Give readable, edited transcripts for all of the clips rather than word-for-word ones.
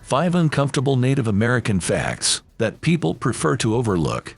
5 uncomfortable Native American facts that people prefer to overlook.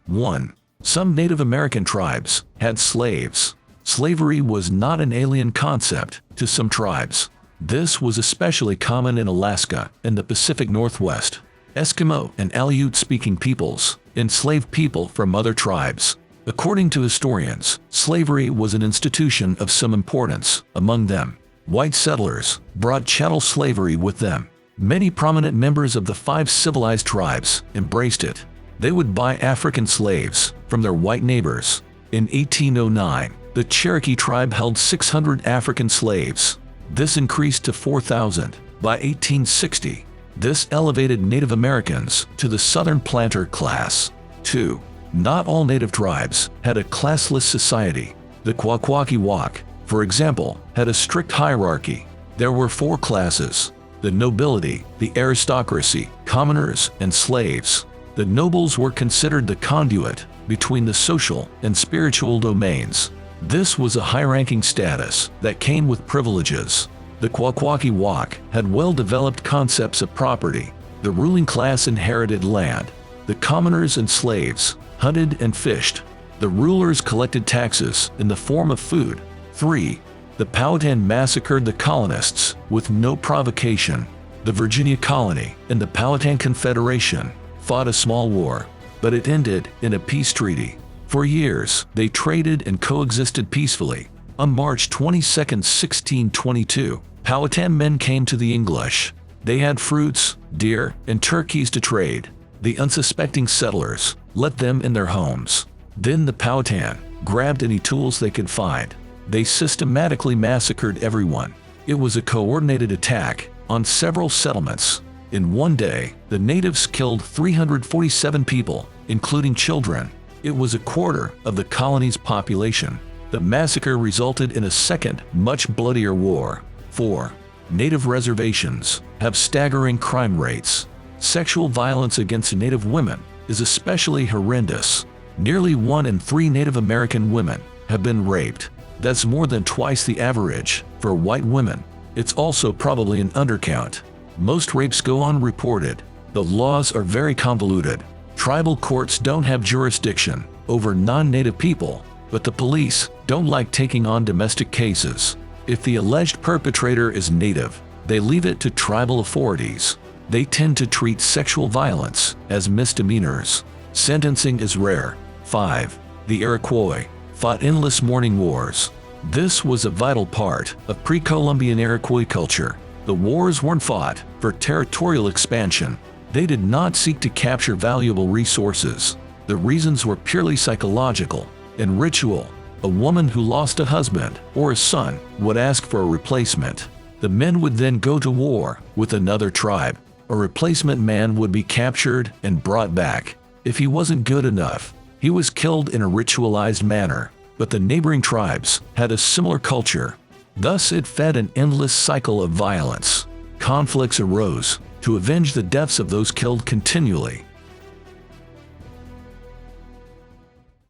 1. Some Native American tribes had slaves. Slavery was not an alien concept to some tribes. This was especially common in Alaska and the Pacific Northwest. Eskimo and Aleut-speaking peoples enslaved people from other tribes. According to historians, slavery was an institution of some importance. Among them, white settlers brought chattel slavery with them. Many prominent members of the 5 civilized tribes embraced it. They would buy African slaves from their white neighbors. In 1809, the Cherokee tribe held 600 African slaves. This increased to 4,000 by 1860. This elevated Native Americans to the Southern planter class. 2. Not all Native tribes had a classless society. The Kwakwaka'wakw, for example, had a strict hierarchy. There were 4 classes: the nobility, the aristocracy, commoners, and slaves. The nobles were considered the conduit between the social and spiritual domains. This was a high-ranking status that came with privileges. The Kwakwaka'wakw had well-developed concepts of property. The ruling class inherited land. The commoners and slaves hunted and fished. The rulers collected taxes in the form of food. 3. The Powhatan massacred the colonists with no provocation. The Virginia colony and the Powhatan Confederation fought a small war, but it ended in a peace treaty. For years, they traded and coexisted peacefully. On March 22, 1622, Powhatan men came to the English. They had fruits, deer, and turkeys to trade. The unsuspecting settlers let them in their homes. Then the Powhatan grabbed any tools they could find. They systematically massacred everyone. It was a coordinated attack on several settlements. In one day, the natives killed 347 people, including children. It was a quarter of the colony's population. The massacre resulted in a second, much bloodier war. 4. Native reservations have staggering crime rates. Sexual violence against Native women is especially horrendous. Nearly 1 in 3 Native American women have been raped. That's more than twice the average for white women. It's also probably an undercount. Most rapes go unreported. The laws are very convoluted. Tribal courts don't have jurisdiction over non-Native people, but the police don't like taking on domestic cases. If the alleged perpetrator is Native, they leave it to tribal authorities. They tend to treat sexual violence as misdemeanors. Sentencing is rare. 5. The Iroquois fought endless morning wars. This was a vital part of pre-Columbian Iroquois culture. The wars weren't fought for territorial expansion. They did not seek to capture valuable resources. The reasons were purely psychological and ritual. A woman who lost a husband or a son would ask for a replacement. The men would then go to war with another tribe. A replacement man would be captured and brought back. If he wasn't good enough, he was killed in a ritualized manner. But the neighboring tribes had a similar culture. Thus it fed an endless cycle of violence. Conflicts arose to avenge the deaths of those killed continually.